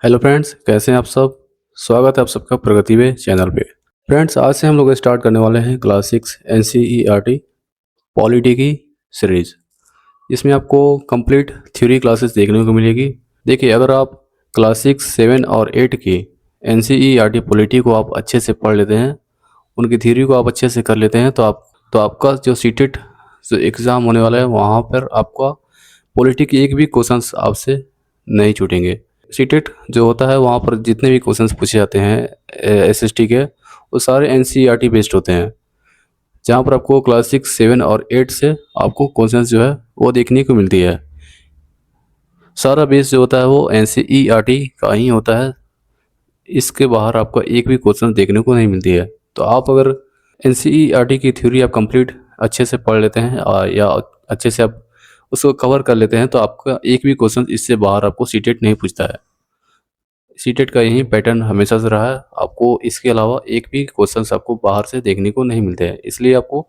Hello friends, कैसे हैं आप सब। स्वागत है आप सबका प्रगति वे चैनल पे। फ्रेंड्स, आज से हम लोग स्टार्ट करने वाले हैं क्लास 6 एनसीईआरटी पॉलिटी की सीरीज। इसमें आपको कंप्लीट थ्योरी क्लासेस देखने को मिलेगी। देखिए, अगर आप क्लास 6, 7 और 8 की एनसीईआरटी पॉलिटी को आप अच्छे से पढ़ लेते हैं, उनकी थ्योरी को आप अच्छे से कर लेते हैं, तो आपका जो सीटेट जो एग्ज़ाम होने वाला है वहाँ पर आपका पॉलिटी के एक भी क्वेश्चंस आपसे नहीं छूटेंगे। सीटेट जो होता है वहाँ पर जितने भी क्वेश्चंस पूछे जाते हैं एसएसटी के, वो सारे एनसीईआरटी बेस्ड होते हैं। जहाँ पर आपको क्लास 6, 7 और 8 से आपको क्वेश्चंस जो है वो देखने को मिलती है। सारा बेस जो होता है वो एनसीईआरटी का ही होता है। इसके बाहर आपका एक भी क्वेश्चन देखने को नहीं मिलती है। तो आप अगर एनसीईआरटी की थ्योरी आप कंप्लीट अच्छे से पढ़ लेते हैं या अच्छे से आप उसको कवर कर लेते हैं, तो आपका एक भी क्वेश्चन इससे बाहर आपको सीटेट नहीं पूछता है। सीटेट का यही पैटर्न हमेशा से रहा है। आपको इसके अलावा एक भी क्वेश्चंस आपको बाहर से देखने को नहीं मिलते हैं। इसलिए आपको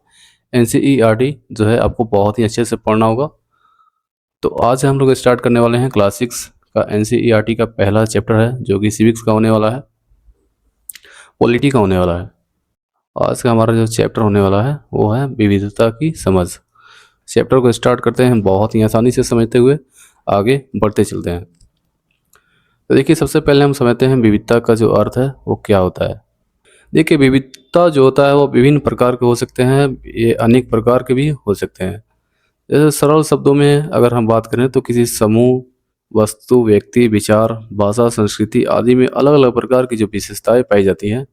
एनसीईआरटी जो है आपको बहुत ही अच्छे से पढ़ना होगा। तो आज हम लोग स्टार्ट करने वाले हैं क्लास 6 का एनसीईआरटी का पहला चैप्टर है, जो कि सिविक्स का होने वाला है, पॉलिटी का होने वाला है। आज का हमारा जो चैप्टर होने वाला है वो है विविधता की समझ। चैप्टर को स्टार्ट करते हैं बहुत ही आसानी से समझते हुए आगे बढ़ते चलते हैं। तो देखिए, सबसे पहले हम समझते हैं विविधता का जो अर्थ है वो क्या होता है। देखिए, विविधता जो होता है वो विभिन्न प्रकार के हो सकते हैं, ये अनेक प्रकार के भी हो सकते हैं। जैसे सरल शब्दों में अगर हम बात करें तो किसी समूह, वस्तु, व्यक्ति, विचार, भाषा, संस्कृति आदि में अलग अलग प्रकार की जो विशेषताएं पाई जाती हैं,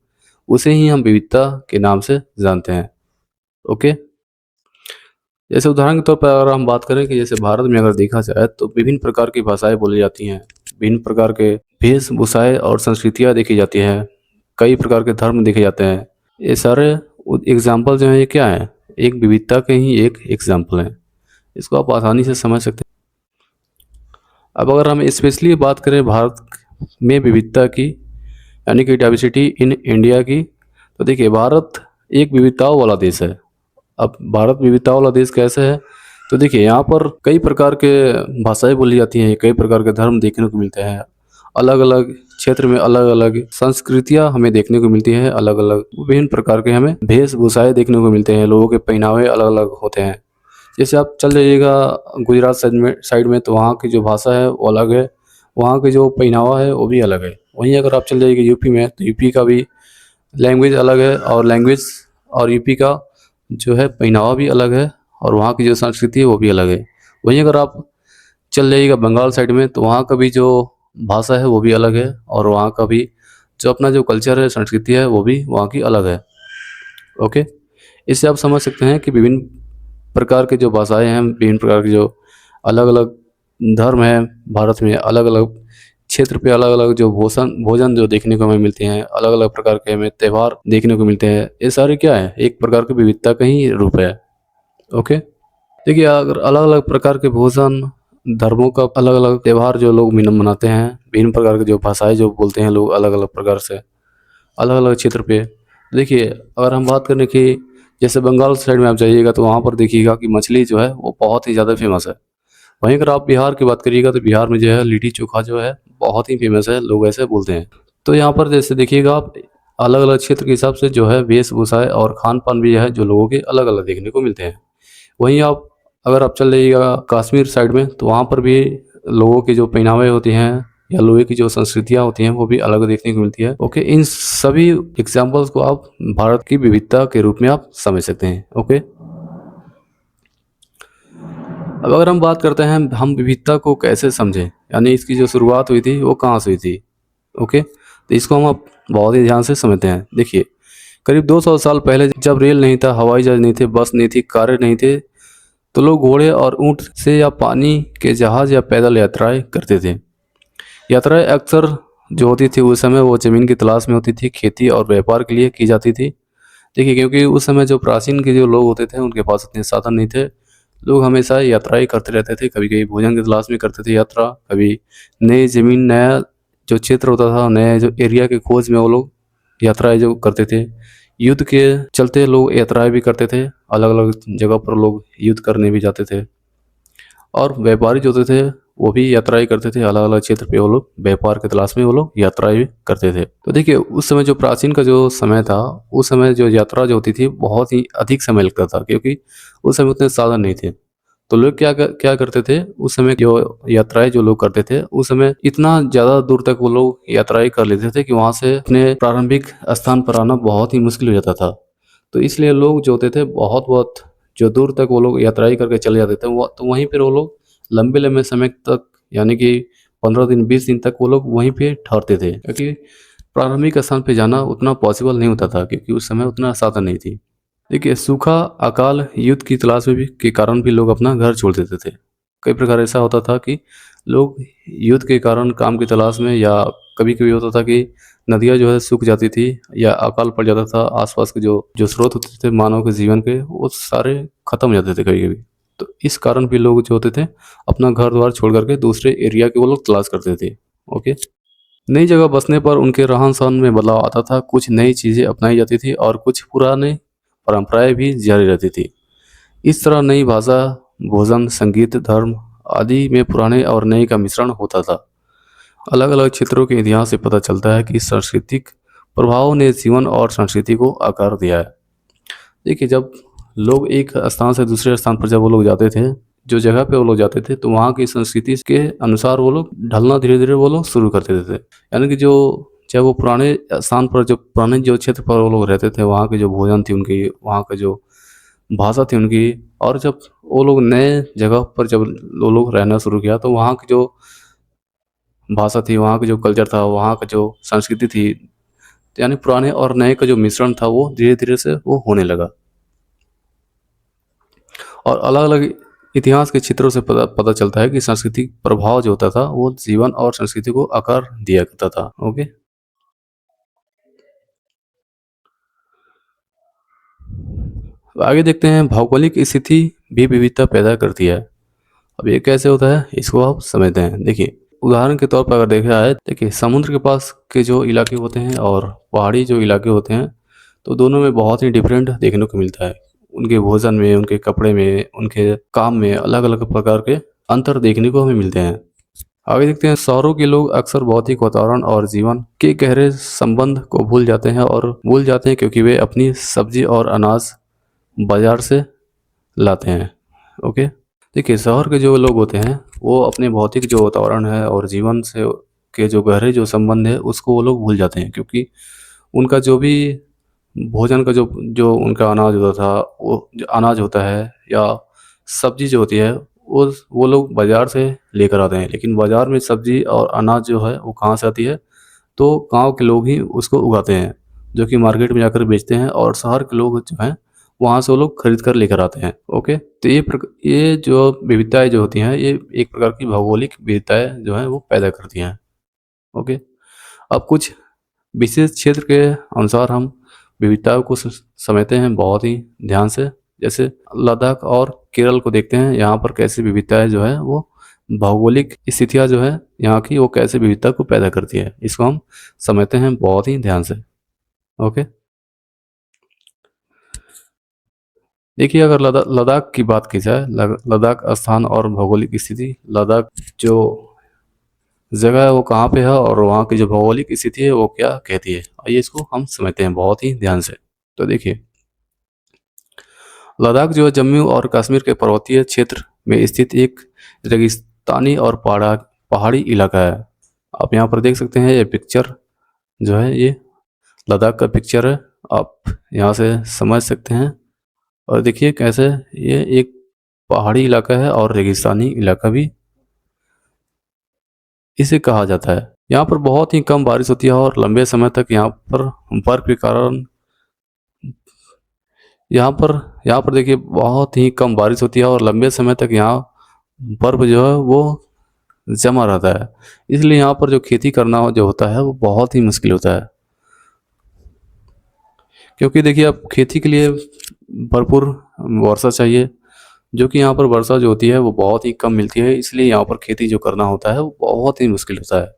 उसे ही हम विविधता के नाम से जानते हैं। ओके। जैसे उदाहरण के तौर पर अगर हम बात करें कि जैसे भारत में अगर देखा जाए तो विभिन्न प्रकार की भाषाएं बोली जाती हैं, विभिन्न प्रकार के वेशभूषाएं और संस्कृतियां देखी जाती हैं, कई प्रकार के धर्म देखे जाते हैं। ये सारे एग्जाम्पल जो हैं ये क्या है, एक विविधता के ही एक एग्जाम्पल हैं। इसको आप आसानी से समझ सकते हैं। अब अगर हम स्पेशली बात करें भारत में विविधता की, यानी कि डाइवर्सिटी इन इंडिया की, तो देखिए भारत एक विविधताओं वाला देश है। अब भारत विविधताओं वाला देश कैसे है, तो देखिए यहाँ पर कई प्रकार के भाषाएं बोली जाती हैं, कई प्रकार के धर्म देखने को मिलते हैं, अलग अलग क्षेत्र में अलग अलग संस्कृतियाँ हमें देखने को मिलती हैं, अलग अलग विभिन्न प्रकार के हमें वेशभूषाएं देखने को मिलते हैं, लोगों के पहनावे अलग अलग होते हैं। जैसे आप चल जाइएगा गुजरात साइड में तो वहाँ की जो भाषा है वो अलग है, वहाँ के जो पहनावा है वो भी अलग है। वहीं अगर आप चल जाइएगा यूपी में तो यूपी का भी लैंग्वेज अलग है, और लैंग्वेज और यूपी का जो है पहनावा भी अलग है, और वहाँ की जो संस्कृति है वो भी अलग है। वहीं अगर आप चल जाइएगा बंगाल साइड में तो वहाँ का भी जो भाषा है वो भी अलग है, और वहाँ का भी जो अपना जो कल्चर है, संस्कृति है, वो भी वहाँ की अलग है। ओके। इससे आप समझ सकते हैं कि विभिन्न प्रकार के जो भाषाएं हैं, विभिन्न प्रकार के जो अलग अलग धर्म हैं भारत में, अलग अलग क्षेत्र पे अलग अलग जो भोजन जो देखने को हमें मिलते हैं, अलग अलग प्रकार के हमें त्यौहार देखने को मिलते हैं, ये सारे क्या है, एक प्रकार की विविधता का ही रूप है। ओके। देखिए, अगर अलग अलग प्रकार के भोजन, धर्मों का अलग अलग त्यौहार जो लोग मनाते हैं, विभिन्न प्रकार की जो भाषाएं जो बोलते हैं लोग अलग अलग प्रकार से, अलग अलग क्षेत्र पे। देखिए, अगर हम बात करें कि जैसे बंगाल साइड में आप जाइएगा तो वहाँ पर देखिएगा कि मछली जो है वो बहुत ही ज़्यादा फेमस है। वहीं अगर आप बिहार की बात करिएगा तो बिहार में जो है लिट्टी चोखा जो है बहुत ही फेमस है, लोग ऐसे बोलते हैं। तो यहाँ पर जैसे देखिएगा आप, अलग अलग क्षेत्र के हिसाब से जो है वेशभूषाएं और खान पान भी है जो लोगों के अलग अलग देखने को मिलते हैं। वहीं आप अगर आप चल जाइएगा कश्मीर साइड में तो वहाँ पर भी लोगों के जो पहनावे होते हैं या लोगों की जो संस्कृतियाँ होती हैं वो भी अलग देखने को मिलती है। ओके। इन सभी एग्जाम्पल्स को आप भारत की विविधता के रूप में आप समझ सकते हैं। ओके। अब अगर हम बात करते हैं हम विविधता को कैसे समझें, यानी इसकी जो शुरुआत हुई थी वो कहाँ से हुई थी। ओके। तो इसको हम आप बहुत ही ध्यान से समझते हैं। देखिए, करीब 200 साल पहले जब रेल नहीं था, हवाई जहाज नहीं थे, बस नहीं थी, कारें नहीं थे, तो लोग घोड़े और ऊँट से या पानी के जहाज़ या पैदल यात्राएं करते थे। यात्राएं अक्सर जो होती थी उस समय वो ज़मीन की तलाश में होती थी, खेती और व्यापार के लिए की जाती थी। देखिए, क्योंकि उस समय जो प्राचीन के जो लोग होते थे उनके पास इतने साधन नहीं थे, लोग हमेशा यात्राएं करते रहते थे। कभी कभी भोजन की तलाश में करते थे यात्रा, कभी नई ज़मीन, नया जो क्षेत्र होता था, नए जो एरिया के खोज में वो लोग यात्राएं जो करते थे। युद्ध के चलते लोग यात्राएं भी करते थे, अलग अलग जगह पर लोग युद्ध करने भी जाते थे। और व्यापारी जो होते थे वो भी यात्राएँ करते थे, अलग-अलग क्षेत्र पे वो लोग व्यापार की तलाश में वो लोग यात्राएँ करते थे। तो देखिए उस समय जो प्राचीन का जो समय था, उस समय जो यात्रा जो होती थी बहुत ही अधिक समय लगता था क्योंकि उस समय उतने साधन नहीं थे। तो लोग क्या करते थे, उस समय जो यात्राएँ जो लोग करते थे, उस समय इतना ज़्यादा दूर तक वो लोग यात्राएँ कर लेते थे कि वहाँ से अपने प्रारंभिक स्थान पर आना बहुत ही मुश्किल हो जाता था। तो इसलिए लोग जो होते थे बहुत-बहुत जो दूर तक वो लोग यात्राएँ करके चले जाते थे, वो तो वहीं पर वो लोग लंबे-लंबे समय तक यानी कि 15 दिन, 20 दिन तक वो लोग वहीं पे ठहरते थे क्योंकि प्रारंभिक स्थान पे जाना उतना पॉसिबल नहीं होता था क्योंकि उस समय उतना साधन नहीं थी। देखिए सूखा, अकाल, युद्ध की तलाश में भी के कारण भी लोग अपना घर छोड़ देते थे। कई प्रकार ऐसा होता था कि लोग युद्ध के कारण काम की तलाश में या कभी-कभी होता था कि नदियाँ जो है सूख जाती थी या अकाल पड़ जाता था, आस-पास के जो जो स्रोत होते थे मानव के जीवन के, वो सारे खत्म हो जाते थे कभी-कभी। तो इस कारण भी लोग जो होते थे, अपना घर-द्वार छोड़ कर के दूसरे एरिया के वो लोग तलाश करते थे। ओके? नई जगह बसने पर उनके रहन-सहन में बदलाव आता था, कुछ नई चीज़ें अपनाई जाती थी और कुछ पुराने परंपराएँ भी जारी रहती थी। इस तरह नई भाषा, भोजन, संगीत, धर्म आदि में पुराने और नए का मिश्रण होता था। अलग-अलग क्षेत्रों के इतिहास से पता चलता है कि सांस्कृतिक प्रभावों ने जीवन और संस्कृति को आकार दिया है। देखिए, जब लोग एक स्थान से दूसरे स्थान पर जब वो लोग जाते थे, जो जगह पे वो लोग जाते थे, तो वहाँ की संस्कृति के अनुसार वो लोग ढलना धीरे-धीरे वो लोग शुरू कर देते थे। यानी कि जो चाहे वो पुराने स्थान पर जो पुराने जो क्षेत्र पर वो लोग रहते थे, वहाँ के जो भोजन थी उनकी, वहाँ का जो भाषा थी उनकी और जब वो लोग नए जगह पर जब वो लोग रहना शुरू किया, तो वहाँ की जो भाषा थी, वहाँ का जो कल्चर था, वहाँ का जो संस्कृति थी, यानी पुराने और नए का जो मिश्रण था, वो धीरे-धीरे से वो होने लगा। और अलग-अलग इतिहास के चित्रों से पता पता चलता है कि सांस्कृतिक प्रभाव जो होता था, वो जीवन और संस्कृति को आकार दिया करता था। ओके? आगे देखते हैं भौगोलिक स्थिति भी विविधता पैदा करती है। अब ये कैसे होता है, इसको आप समझते हैं। देखिए, उदाहरण के तौर पर अगर देखा जाए, देखिए समुद्र के पास के जो इलाके होते हैं और पहाड़ी जो इलाके होते हैं, तो दोनों में बहुत ही डिफरेंट देखने को मिलता है। उनके भोजन में, उनके कपड़े में, उनके काम में अलग-अलग प्रकार के अंतर देखने को हमें मिलते हैं। आगे देखते हैं शहरों के लोग अक्सर भौतिक वातावरण और जीवन के गहरे संबंध को भूल जाते हैं क्योंकि वे अपनी सब्जी और अनाज बाजार से लाते हैं। ओके? देखिए, शहर के जो लोग होते हैं, वो अपने भौतिक जो वातावरण है और जीवन से के जो गहरे जो संबंध है, उसको वो लोग भूल जाते हैं क्योंकि उनका जो भी भोजन का जो जो उनका अनाज होता था, वो जो अनाज होता है या सब्ज़ी जो होती है, वो लोग बाज़ार से लेकर आते हैं। लेकिन बाज़ार में सब्ज़ी और अनाज जो है, वो कहाँ से आती है? तो गाँव के लोग ही उसको उगाते हैं, जो कि मार्केट में जाकर बेचते हैं और शहर के लोग जो हैं, वहाँ से वो लोग खरीद कर लेकर आते हैं। ओके? तो ये जो विविधताएँ जो होती हैं, ये एक प्रकार की भौगोलिक विविधताएँ जो हैं, वो पैदा करती हैं। ओके? अब कुछ विशेष क्षेत्र के अनुसार हम विविधताओं को समझते हैं बहुत ही ध्यान से। जैसे लद्दाख और केरल को देखते हैं, यहाँ पर कैसी विविधताएँ जो है वो भौगोलिक स्थितियाँ जो है यहाँ की, वो कैसे विविधता को पैदा करती है। इसको हम समझते हैं बहुत ही ध्यान से। ओके? देखिए, अगर लद्दाख की बात की जाए, लद्दाख स्थान और भौगोलिक स्थिति, लद्दाख जो जगह है वो कहाँ पे है और वहाँ की जो भौगोलिक स्थिति है वो क्या कहती है। आइए इसको हम समझते हैं बहुत ही ध्यान से। तो देखिए, लद्दाख जो है जम्मू और कश्मीर के पर्वतीय क्षेत्र में स्थित एक रेगिस्तानी और पहाड़ी इलाका है। आप यहाँ पर देख सकते हैं, ये पिक्चर जो है ये लद्दाख का पिक्चर है। आप यहाँ से समझ सकते हैं और देखिए कैसे ये एक पहाड़ी इलाका है और रेगिस्तानी इलाका भी इसे कहा जाता है। यहाँ पर बहुत ही कम बारिश होती है और लंबे समय तक पर बर्फ के कारण यहाँ पर देखिए बहुत ही कम बारिश होती है और लंबे समय तक यहाँ बर्फ जो है वो जमा रहता है। इसलिए यहाँ पर जो खेती करना जो होता है वो बहुत ही मुश्किल होता है। क्योंकि देखिए, अब खेती के लिए भरपूर वर्षा चाहिए, जो कि यहाँ पर वर्षा जो होती है वो बहुत ही कम मिलती है, इसलिए यहाँ पर खेती जो करना होता है वो बहुत ही मुश्किल होता है।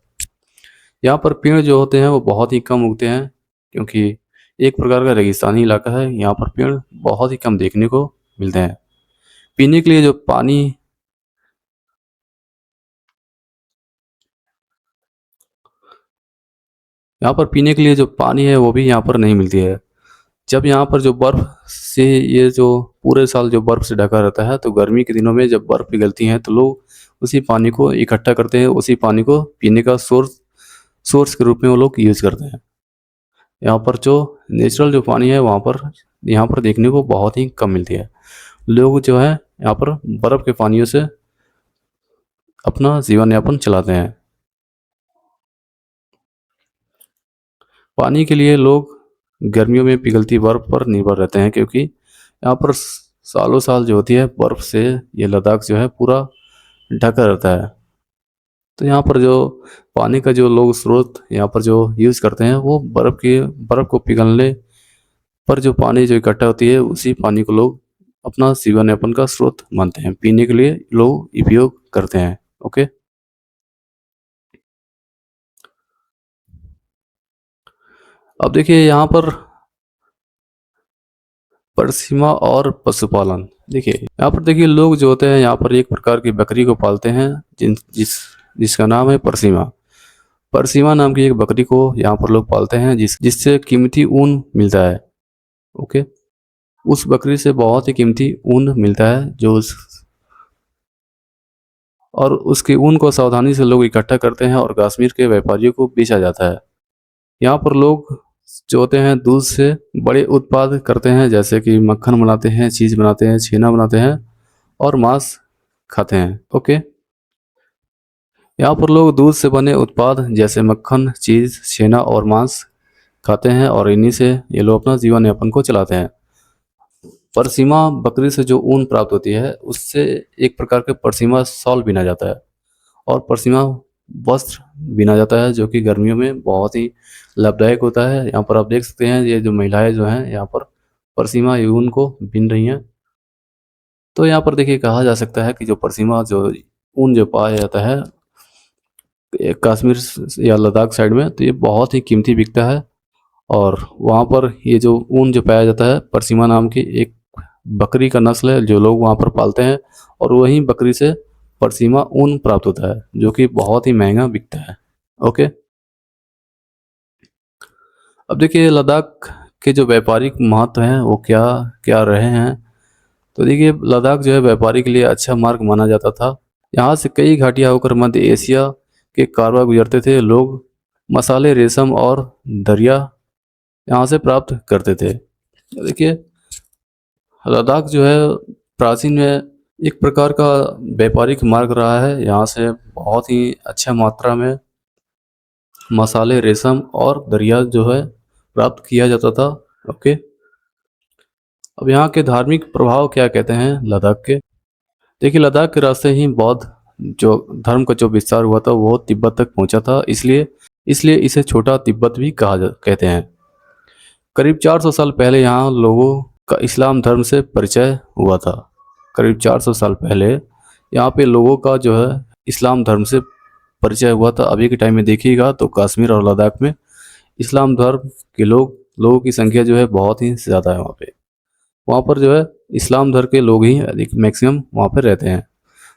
यहाँ पर पेड़ जो होते हैं वो बहुत ही कम उगते हैं क्योंकि एक प्रकार का रेगिस्तानी इलाका है, यहाँ पर पेड़ बहुत ही कम देखने को मिलते हैं। पीने के लिए जो पानी यहाँ पर पीने के लिए जो पानी है वो भी यहाँ पर नहीं मिलती है। जब यहाँ पर जो बर्फ़ से ये जो पूरे साल जो बर्फ़ से ढका रहता है, तो गर्मी के दिनों में जब बर्फ़ पिघलती है तो लोग उसी पानी को इकट्ठा करते हैं, उसी पानी को पीने का सोर्स के रूप में वो लोग यूज़ करते हैं। यहाँ पर जो नेचुरल जो पानी है यहाँ पर देखने को बहुत ही कम मिलती है। लोग जो है यहाँ पर बर्फ़ के पानियों से अपना जीवन यापन चलाते हैं। पानी के लिए लोग गर्मियों में पिघलती बर्फ़ पर निर्भर रहते हैं, क्योंकि यहाँ पर सालों साल जो होती है बर्फ़ से ये लद्दाख जो है पूरा ढका रहता है। तो यहाँ पर जो पानी का जो लोग स्रोत यहाँ पर जो यूज़ करते हैं वो बर्फ़ को पिघलने पर जो पानी जो इकट्ठा होती है उसी पानी को लोग अपना जीवन यापन का स्रोत मानते हैं, पीने के लिए लोग उपयोग करते हैं। ओके। अब देखिए यहाँ पर परसीमा और पशुपालन। देखिए यहाँ पर देखिए लोग जो होते हैं यहाँ पर एक प्रकार की बकरी को पालते हैं जिसका नाम है परसीमा। परसीमा नाम की एक बकरी को यहाँ पर लोग पालते हैं जिससे कीमती ऊन मिलता है। ओके। उस बकरी से बहुत ही कीमती ऊन मिलता है और उसके ऊन को सावधानी से लोग इकट्ठा करते हैं और कश्मीर के व्यापारियों को बेचा जाता है। यहाँ पर लोग जो होते हैं दूध से बड़े उत्पाद करते हैं, जैसे कि मक्खन बनाते हैं, चीज़ बनाते हैं, छेना बनाते हैं और मांस खाते हैं। ओके। यहाँ पर लोग दूध से बने उत्पाद जैसे मक्खन, चीज़, छेना और मांस खाते हैं और इन्हीं से ये लोग अपना जीवन यापन को चलाते हैं। परसीमा बकरी से जो ऊन प्राप्त होती है उससे एक प्रकार के परसीमा शॉल बिना जाता है और परसीमा वस्त्र बिना जाता है, जो कि गर्मियों में बहुत ही लाभदायक होता है। यहाँ पर आप देख सकते हैं ये जो महिलाएं जो हैं यहाँ पर परसीमा ऊन को बिन रही हैं। तो यहाँ पर देखिए कहा जा सकता है कि जो परसीमा जो ऊन जो पाया जाता है कश्मीर या लद्दाख साइड में, तो ये बहुत ही कीमती बिकता है। और वहाँ पर ये जो ऊन जो पाया जाता है परसीमा नाम की एक बकरी का नस्ल है जो लोग वहाँ पर पालते हैं और वहीं बकरी से परसीमा ऊन प्राप्त होता है जो कि बहुत ही महंगा बिकता है। ओके। अब देखिए लद्दाख के जो व्यापारिक महत्व हैं वो क्या क्या रहे हैं। तो देखिए लद्दाख जो है व्यापारी के लिए अच्छा मार्ग माना जाता था। यहाँ से कई घाटियाँ होकर मध्य एशिया के कारवां गुजरते थे। लोग मसाले, रेशम और दरिया यहाँ से प्राप्त करते थे। देखिए लद्दाख जो है प्राचीन में एक प्रकार का व्यापारिक मार्ग रहा है। यहाँ से बहुत ही अच्छा मात्रा में मसाले, रेशम और दरिया जो है प्राप्त किया जाता था। ओके। अब यहाँ के धार्मिक प्रभाव क्या कहते हैं लद्दाख के। देखिए लद्दाख के रास्ते ही बौद्ध जो धर्म का जो विस्तार हुआ था वो तिब्बत तक पहुंचा था, इसलिए इसलिए इसे छोटा तिब्बत भी कहते हैं। करीब 400 साल पहले यहाँ लोगों का इस्लाम धर्म से परिचय हुआ था। करीब 400 साल पहले यहाँ पे लोगों का जो है इस्लाम धर्म से परिचय हुआ था। अभी के टाइम में देखिएगा तो कश्मीर और लद्दाख में इस्लाम धर्म के लोगों की संख्या जो है बहुत ही ज़्यादा है। वहाँ पर जो है इस्लाम धर्म के लोग ही अधिक मैक्सिमम वहाँ पर रहते हैं।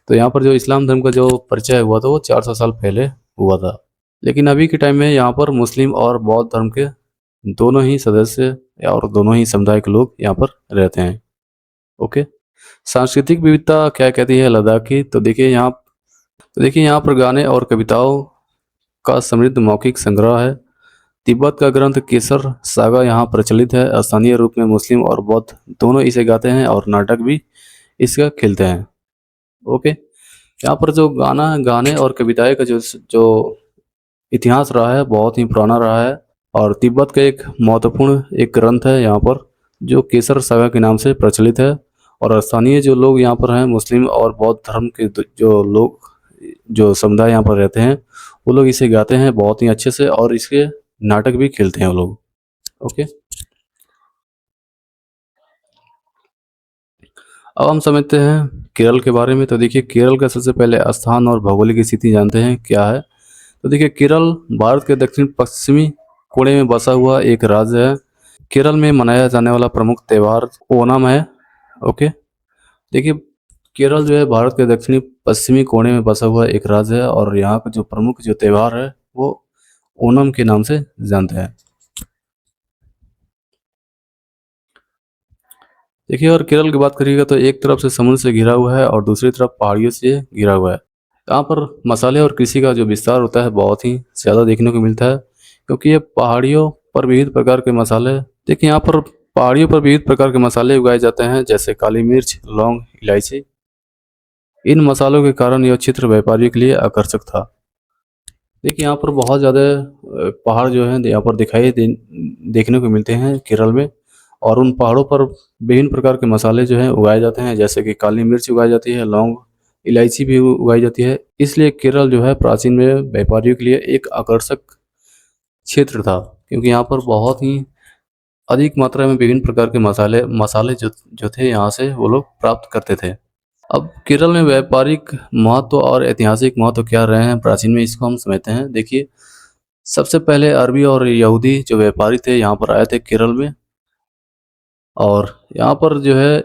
तो यहाँ पर जो इस्लाम धर्म का जो परिचय हुआ था वो 400 साल पहले हुआ था। लेकिन अभी के टाइम में यहाँ पर मुस्लिम और बौद्ध धर्म के दोनों ही सदस्य और दोनों ही समुदाय के लोग यहाँ पर रहते हैं। ओके। सांस्कृतिक विविधता क्या कहती है लद्दाख की। तो देखिए यहाँ पर गाने और कविताओं का समृद्ध मौखिक संग्रह है। तिब्बत का ग्रंथ केसर सागा यहाँ प्रचलित है। स्थानीय रूप में मुस्लिम और बौद्ध दोनों इसे गाते हैं और नाटक भी इसका खेलते हैं। ओके। यहाँ पर जो गाने और कविताएं का जो इतिहास रहा है बहुत ही पुराना रहा है और तिब्बत का एक महत्वपूर्ण एक ग्रंथ है यहाँ पर जो केसर सागा के नाम से प्रचलित है। और स्थानीय जो लोग यहाँ पर हैं मुस्लिम और बौद्ध धर्म के जो लोग जो समुदाय यहाँ पर रहते हैं वो लोग इसे गाते हैं बहुत ही अच्छे से और इसके नाटक भी खेलते हैं वो लोग। ओके। अब हम समझते हैं केरल के बारे में। तो देखिए केरल का सबसे पहले स्थान और भौगोलिक स्थिति जानते हैं क्या है। तो देखिए केरल भारत के दक्षिण पश्चिमी कोने में बसा हुआ एक राज्य है। केरल में मनाया जाने वाला प्रमुख त्योहार ओणम है। ओके। देखिए केरल जो है भारत के दक्षिणी पश्चिमी कोने में बसा हुआ एक राज्य है और यहाँ का जो प्रमुख जो त्यौहार है वो ओनम के नाम से जानते हैं। देखिए, और केरल की बात करिएगा तो एक तरफ से समुद्र से घिरा हुआ है और दूसरी तरफ पहाड़ियों से घिरा हुआ है। यहाँ पर मसाले और कृषि का जो विस्तार होता है बहुत ही ज़्यादा देखने को मिलता है, क्योंकि ये पहाड़ियों पर विविध प्रकार के मसाले, देखिए यहाँ पर पहाड़ियों पर विविध प्रकार के मसाले उगाए जाते हैं, जैसे काली मिर्च, लौंग, इलायची। इन मसालों के कारण यह क्षेत्र व्यापारियों के लिए आकर्षक था। देखिए यहाँ पर बहुत ज़्यादा पहाड़ जो हैं यहाँ पर देखने को मिलते हैं केरल में, और उन पहाड़ों पर विभिन्न प्रकार के मसाले जो हैं उगाए जाते हैं, जैसे कि काली मिर्च उगाई जाती है, लौंग, इलायची भी उगाई जाती है। इसलिए केरल जो है प्राचीन में व्यापारियों के लिए एक आकर्षक क्षेत्र था, क्योंकि यहाँ पर बहुत ही अधिक मात्रा में विभिन्न प्रकार के मसाले मसाले जो जो थे यहाँ से वो लोग प्राप्त करते थे। अब केरल में व्यापारिक महत्व और ऐतिहासिक महत्व क्या रहे हैं प्राचीन में, इसको हम समझते हैं। देखिए, सबसे पहले अरबी और यहूदी जो व्यापारी थे यहाँ पर आए थे केरल में, और यहाँ पर जो है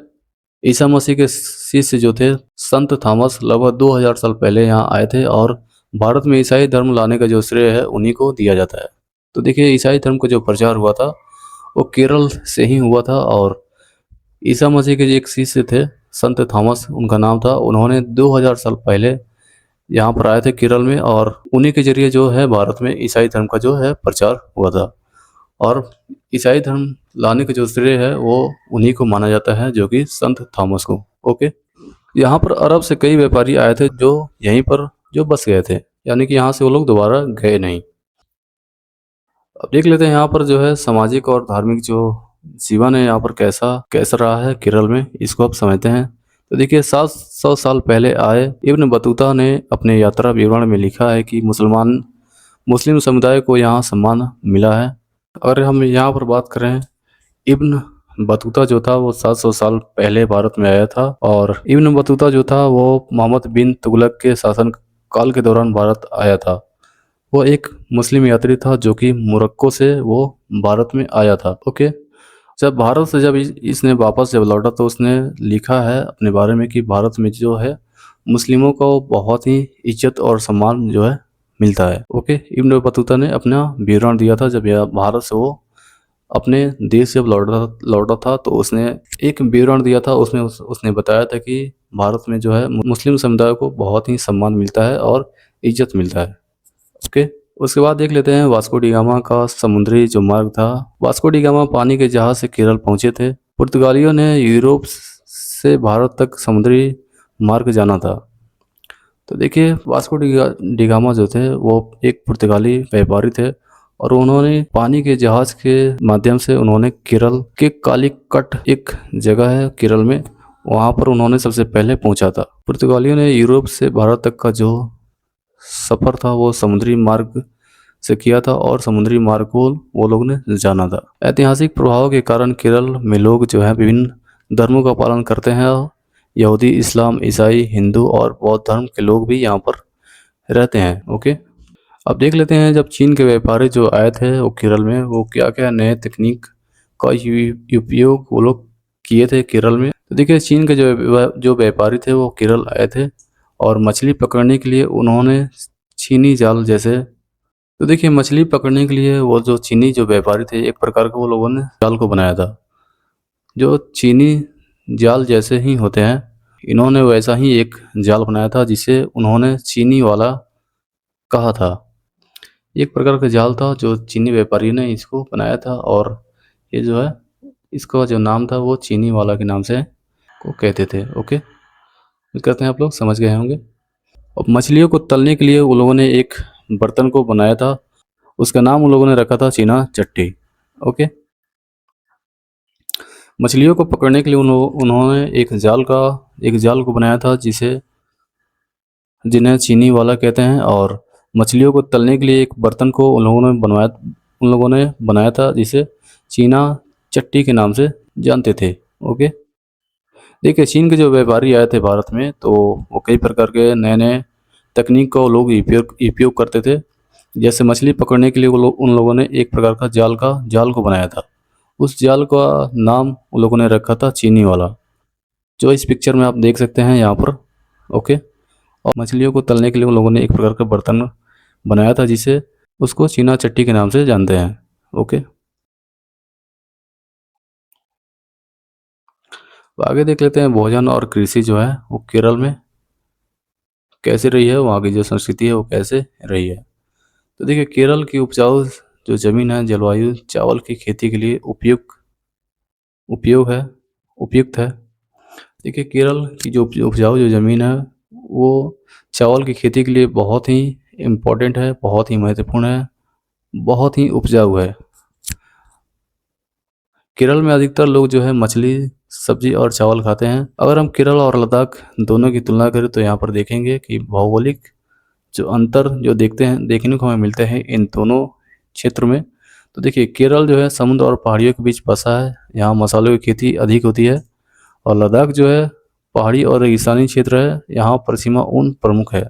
ईसा मसीह के शिष्य जो थे संत थॉमस लगभग 2000 साल पहले यहाँ आए थे, और भारत में ईसाई धर्म लाने का जो श्रेय है उन्हीं को दिया जाता है। तो देखिए, ईसाई धर्म का जो प्रचार हुआ था वो केरल से ही हुआ था, और ईसा मसीह के जो एक शिष्य थे संत थॉमस उनका नाम था, उन्होंने 2000 साल पहले यहाँ पर आए थे केरल में, और उन्हीं के जरिए जो है भारत में ईसाई धर्म का जो है प्रचार हुआ था। और ईसाई धर्म लाने का जो श्रेय है वो उन्हीं को माना जाता है, जो कि संत थॉमस को। ओके, यहाँ पर अरब से कई व्यापारी आए थे जो यहीं पर जो बस गए थे, यानी कि यहाँ से वो लोग दोबारा गए नहीं। अब देख लेते हैं यहाँ पर जो है सामाजिक और धार्मिक जो जीवन है यहाँ पर कैसा कैसा रहा है केरल में, इसको आप समझते हैं। तो देखिए, 700 साल पहले आए इब्न बतूता ने अपने यात्रा विवरण में लिखा है कि मुस्लिम समुदाय को यहाँ सम्मान मिला है। अगर हम यहाँ पर बात करें, इब्न बतूता जो था वो 700 साल पहले भारत में आया था, और इब्न बतूता जो था वो मोहम्मद बिन तुगलक के शासन काल के दौरान भारत आया था। वो एक मुस्लिम यात्री था जो कि मोरक्को से वो भारत में आया था। ओके, जब भारत से जब इसने वापस जब लौटा तो उसने लिखा है अपने बारे में कि भारत में जो है मुस्लिमों को बहुत ही इज्जत और सम्मान जो है मिलता है। ओके, इब्न बतूता ने अपना विवरण दिया था जब यह भारत से वो अपने देश से जब लौटा था, तो उसने एक विवरण दिया था। उसमें उसने बताया था कि भारत में जो है मुस्लिम समुदाय को बहुत ही सम्मान मिलता है और इज्जत मिलता है। ओके, उसके बाद देख लेते हैं वास्को डी गामा का समुद्री जो मार्ग था। वास्को डी गामा पानी के जहाज से केरल पहुंचे थे। पुर्तगालियों ने यूरोप से भारत तक समुद्री मार्ग जाना था। तो देखिए, वास्को डी गामा जो थे वो एक पुर्तगाली व्यापारी थे, और उन्होंने पानी के जहाज के माध्यम से उन्होंने केरल के कालीकट एक जगह है केरल में, वहाँ पर उन्होंने सबसे पहले पहुंचा था। पुर्तगालियों ने यूरोप से भारत तक का जो सफ़र था वो समुद्री मार्ग से किया था, और समुद्री मार्ग को वो लोग ने जाना था। ऐतिहासिक प्रभाव के कारण केरल में लोग जो है विभिन्न धर्मों का पालन करते हैं। यहूदी, इस्लाम, ईसाई, हिंदू और बौद्ध धर्म के लोग भी यहाँ पर रहते हैं। ओके, अब देख लेते हैं जब चीन के व्यापारी जो आए थे वो केरल में, वो क्या क्या नए तकनीक का उपयोग वो लोग किए थे केरल में। तो देखिए, चीन के जो व्यापारी थे वो केरल आए थे, और मछली पकड़ने के लिए उन्होंने चीनी जाल जैसे, तो देखिए मछली पकड़ने के लिए वो जो चीनी जो व्यापारी थे एक प्रकार का वो लोगों ने जाल को बनाया था, जो चीनी जाल जैसे ही होते हैं। इन्होंने वैसा ही एक जाल बनाया था जिसे उन्होंने चीनी वाला कहा था। एक प्रकार का जाल था जो चीनी व्यापारी ने इसको बनाया था, और ये जो है इसका जो नाम था वो चीनी वाला के नाम से को कहते थे। ओके, उम्मीद करते हैं आप लोग समझ गए होंगे। अब मछलियों को तलने के लिए उन लोगों ने एक बर्तन को बनाया था, उसका नाम उन लोगों ने रखा था चीना चट्टी। ओके, मछलियों को पकड़ने के लिए उन्होंने एक जाल को बनाया था जिन्हें चीनी वाला कहते हैं, और मछलियों को तलने के लिए एक बर्तन को उन लोगों ने बनाया था जिसे चीना चट्टी के नाम से जानते थे। ओके, देखिए चीन के जो व्यापारी आए थे भारत में, तो वो कई प्रकार के नए नए तकनीक का वो लोग उपयोग करते थे। जैसे मछली पकड़ने के लिए उन लोगों ने एक प्रकार का जाल को बनाया था। उस जाल का नाम उन लोगों ने रखा था चीनी वाला, जो इस पिक्चर में आप देख सकते हैं यहाँ पर। ओके, और मछलियों को तलने के लिए उन लोगों ने एक प्रकार का बर्तन बनाया था जिसे उसको चीना चट्टी के नाम से जानते हैं। ओके, तो आगे देख लेते हैं भोजन और कृषि जो है वो केरल में कैसे रही है, वहाँ की जो संस्कृति है वो कैसे रही है। तो देखिए केरल की उपजाऊ जो ज़मीन है, जलवायु चावल की खेती के लिए उपयोग है उपयुक्त है। देखिए केरल की जो उपजाऊ जो ज़मीन है वो चावल की खेती के लिए बहुत ही इम्पोर्टेंट है, बहुत ही महत्वपूर्ण है, बहुत ही उपजाऊ है। केरल में अधिकतर लोग जो है मछली, सब्जी और चावल खाते हैं। अगर हम केरल और लद्दाख दोनों की तुलना करें तो यहाँ पर देखेंगे कि भौगोलिक जो अंतर जो देखने को हमें मिलते हैं इन दोनों क्षेत्र में। तो देखिए केरल जो है समुद्र और पहाड़ियों के बीच बसा है, यहाँ मसालों की खेती अधिक होती है। और लद्दाख जो है पहाड़ी और रेगिस्तानी क्षेत्र है, यहाँ पर सीमा ऊन प्रमुख है।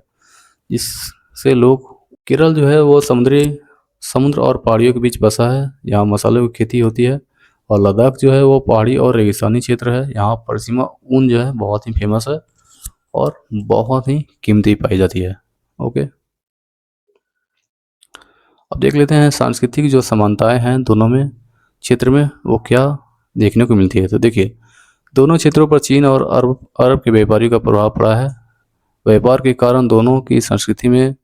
इससे लोग केरल जो है वो समुद्र और पहाड़ियों के बीच बसा है, यहाँ मसालों की खेती होती है। और लद्दाख जो है वो पहाड़ी और रेगिस्तानी क्षेत्र है, यहाँ पर सीमा ऊन जो है बहुत ही फेमस है और बहुत ही कीमती पाई जाती है। ओके, अब देख लेते हैं सांस्कृतिक जो समानताएं हैं दोनों में क्षेत्र में वो क्या देखने को मिलती है। तो देखिए दोनों क्षेत्रों पर चीन और अरब अरब के व्यापारियों का प्रभाव पड़ा है। व्यापार के कारण दोनों की संस्कृति में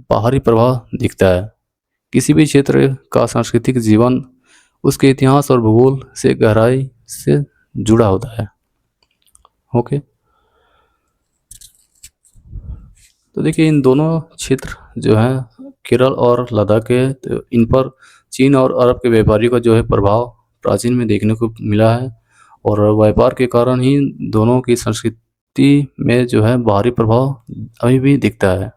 बाहरी प्रभाव दिखता है। किसी भी क्षेत्र का सांस्कृतिक जीवन उसके इतिहास और भूगोल से गहराई से जुड़ा होता है। ओके, तो देखिए इन दोनों क्षेत्र जो हैं केरल और लद्दाख के, तो इन पर चीन और अरब के व्यापारियों का जो है प्रभाव प्राचीन में देखने को मिला है। और व्यापार के कारण ही दोनों की संस्कृति में जो है बाहरी प्रभाव अभी भी दिखता है।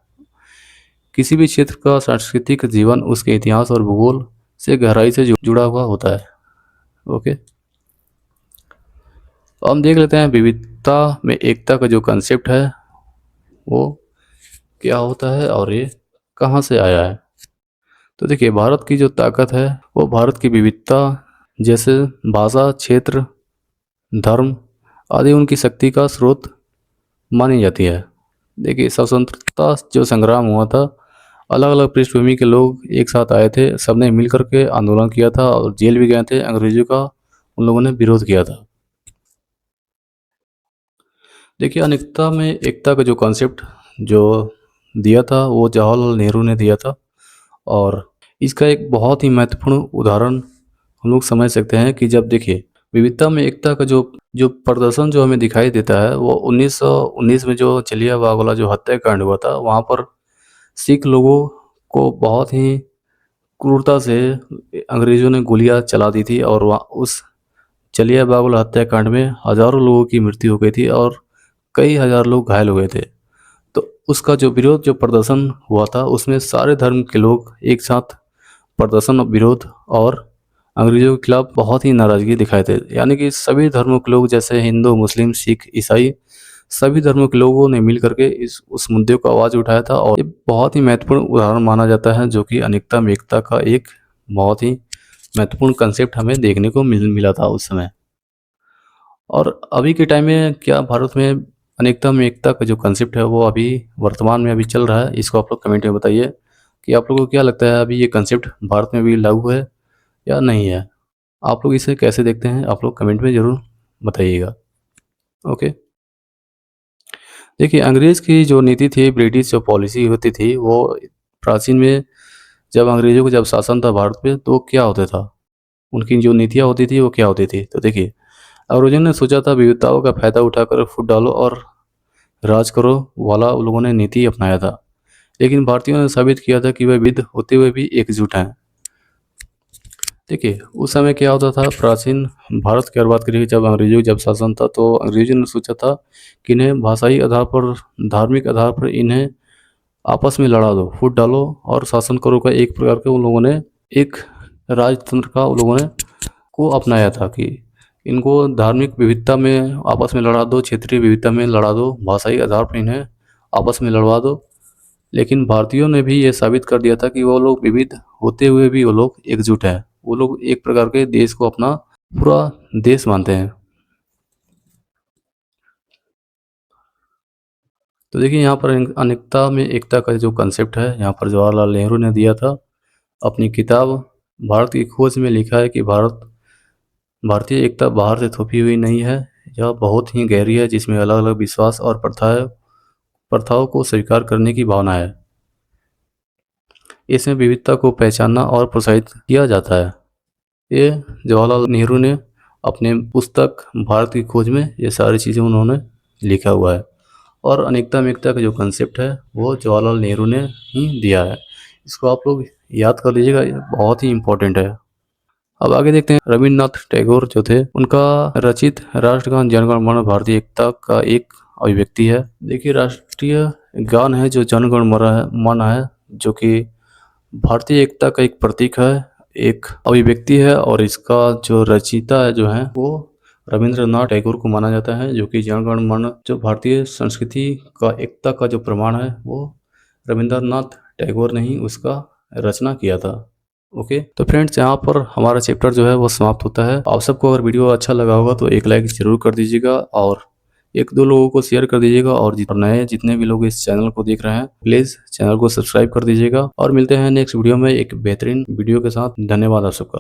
किसी भी क्षेत्र का सांस्कृतिक जीवन उसके इतिहास और भूगोल से गहराई से जुड़ा हुआ होता है। ओके, तो हम देख लेते हैं विविधता में एकता का जो कंसेप्ट है वो क्या होता है और ये कहाँ से आया है। तो देखिए भारत की जो ताकत है वो भारत की विविधता, जैसे भाषा, क्षेत्र, धर्म आदि उनकी शक्ति का स्रोत मानी जाती है। देखिए स्वतंत्रता जो संग्राम हुआ था, अलग अलग पृष्ठभूमि के लोग एक साथ आए थे, सबने मिल करके आंदोलन किया था और जेल भी गए थे, अंग्रेजों का उन लोगों ने विरोध किया था। देखिए अनेकता में एकता का जो कॉन्सेप्ट जो दिया था वो जवाहरलाल नेहरू ने दिया था। और इसका एक बहुत ही महत्वपूर्ण उदाहरण हम लोग समझ सकते हैं कि जब देखिए विविधता में एकता का जो जो प्रदर्शन जो हमें दिखाई देता है वो 1919 में जो जलियांवाला वाला जो हत्याकांड हुआ था, वहाँ पर सिख लोगों को बहुत ही क्रूरता से अंग्रेज़ों ने गोलियां चला दी थी और वहाँ उस जलियांवाला हत्याकांड में हज़ारों लोगों की मृत्यु हो गई थी और कई हज़ार लोग घायल हो गए थे। तो उसका जो विरोध जो प्रदर्शन हुआ था उसमें सारे धर्म के लोग एक साथ प्रदर्शन और विरोध और अंग्रेज़ों के खिलाफ बहुत ही नाराज़गी दिखाए थे। यानी कि सभी धर्मों के लोग जैसे हिंदू, मुस्लिम, सिख, ईसाई सभी धर्मों के लोगों ने मिल करके इस उस मुद्दे को आवाज़ उठाया था। और ये बहुत ही महत्वपूर्ण उदाहरण माना जाता है जो कि अनेकता में एकता का एक बहुत ही महत्वपूर्ण कंसेप्ट हमें देखने को मिला था उस समय। और अभी के टाइम में क्या भारत में अनेकता में एकता का जो कंसेप्ट है वो अभी वर्तमान में अभी चल रहा है? इसको आप लोग कमेंट में बताइए कि आप लोगों को क्या लगता है अभी ये कंसेप्ट भारत में भी लागू है या नहीं है? आप लोग इसे कैसे देखते हैं? आप लोग कमेंट में ज़रूर बताइएगा। ओके। देखिए अंग्रेज़ की जो नीति थी, ब्रिटिश जो पॉलिसी होती थी वो प्राचीन में जब अंग्रेज़ों का जब शासन था भारत पे तो क्या होता था? उनकी जो नीतियाँ होती थी वो क्या होती थी? तो देखिए अंग्रेज़ों ने सोचा था विविधताओं का फ़ायदा उठाकर फूट डालो और राज करो वाला उन लोगों ने नीति अपनाया था। लेकिन भारतीयों ने साबित किया था कि वे विविध होते हुए भी एकजुट हैं। देखिए उस समय क्या होता था, प्राचीन भारत की अगर बात करें जब अंग्रेजों का जब शासन था तो अंग्रेजों ने सोचा था कि इन्हें भाषाई आधार पर, धार्मिक आधार पर इन्हें आपस में लड़ा दो, फूट डालो और शासन करो का एक प्रकार के उन लोगों ने एक राजतंत्र का उन लोगों ने को अपनाया था कि इनको धार्मिक विविधता में आपस में लड़ा दो, क्षेत्रीय विविधता में लड़ा दो, भाषाई आधार पर इन्हें आपस में लड़वा दो। लेकिन भारतीयों ने भी ये साबित कर दिया था कि वो लोग विविध होते हुए भी वो लोग एकजुट हैं। वो लोग एक प्रकार के देश को अपना पूरा देश मानते हैं। तो देखिए यहाँ पर अनेकता में एकता का जो कंसेप्ट है यहाँ पर जवाहरलाल नेहरू ने दिया था। अपनी किताब भारत की खोज में लिखा है कि भारतीय एकता बाहर से थोपी हुई नहीं है, यह बहुत ही गहरी है, जिसमें अलग अलग विश्वास और प्रथाओं को स्वीकार करने की भावना है। इसमें विविधता को पहचानना और प्रोत्साहित किया जाता है। ये जवाहरलाल नेहरू ने अपने पुस्तक भारत की खोज में ये सारी चीज़ें उन्होंने लिखा हुआ है, और अनेकता में एकता का जो कंसेप्ट है वो जवाहरलाल नेहरू ने ही दिया है। इसको आप लोग याद कर लीजिएगा, ये बहुत ही इम्पोर्टेंट है। अब आगे देखते हैं, रविन्द्रनाथ टैगोर जो थे, उनका रचित राष्ट्रगान जन गण मन भारतीय एकता का एक अभिव्यक्ति है। देखिए, राष्ट्रीय गान है जो जन गण मन है, जो कि भारतीय एकता का एक प्रतीक है, एक अभिव्यक्ति है, और इसका जो रचयिता है जो है वो रविंद्रनाथ टैगोर को माना जाता है, जो कि जन गण मन जो भारतीय संस्कृति का एकता का जो प्रमाण है वो रविंद्रनाथ टैगोर ने ही उसका रचना किया था। ओके, तो फ्रेंड्स, यहाँ पर हमारा चैप्टर जो है वो समाप्त होता है। आप सबको अगर वीडियो अच्छा लगा होगा तो एक लाइक ज़रूर कर दीजिएगा, और एक दो लोगों को शेयर कर दीजिएगा, और नए जितने भी लोग इस चैनल को देख रहे हैं प्लीज़ चैनल को सब्सक्राइब कर दीजिएगा। और मिलते हैं नेक्स्ट वीडियो में एक बेहतरीन वीडियो के साथ। धन्यवाद आप सबका।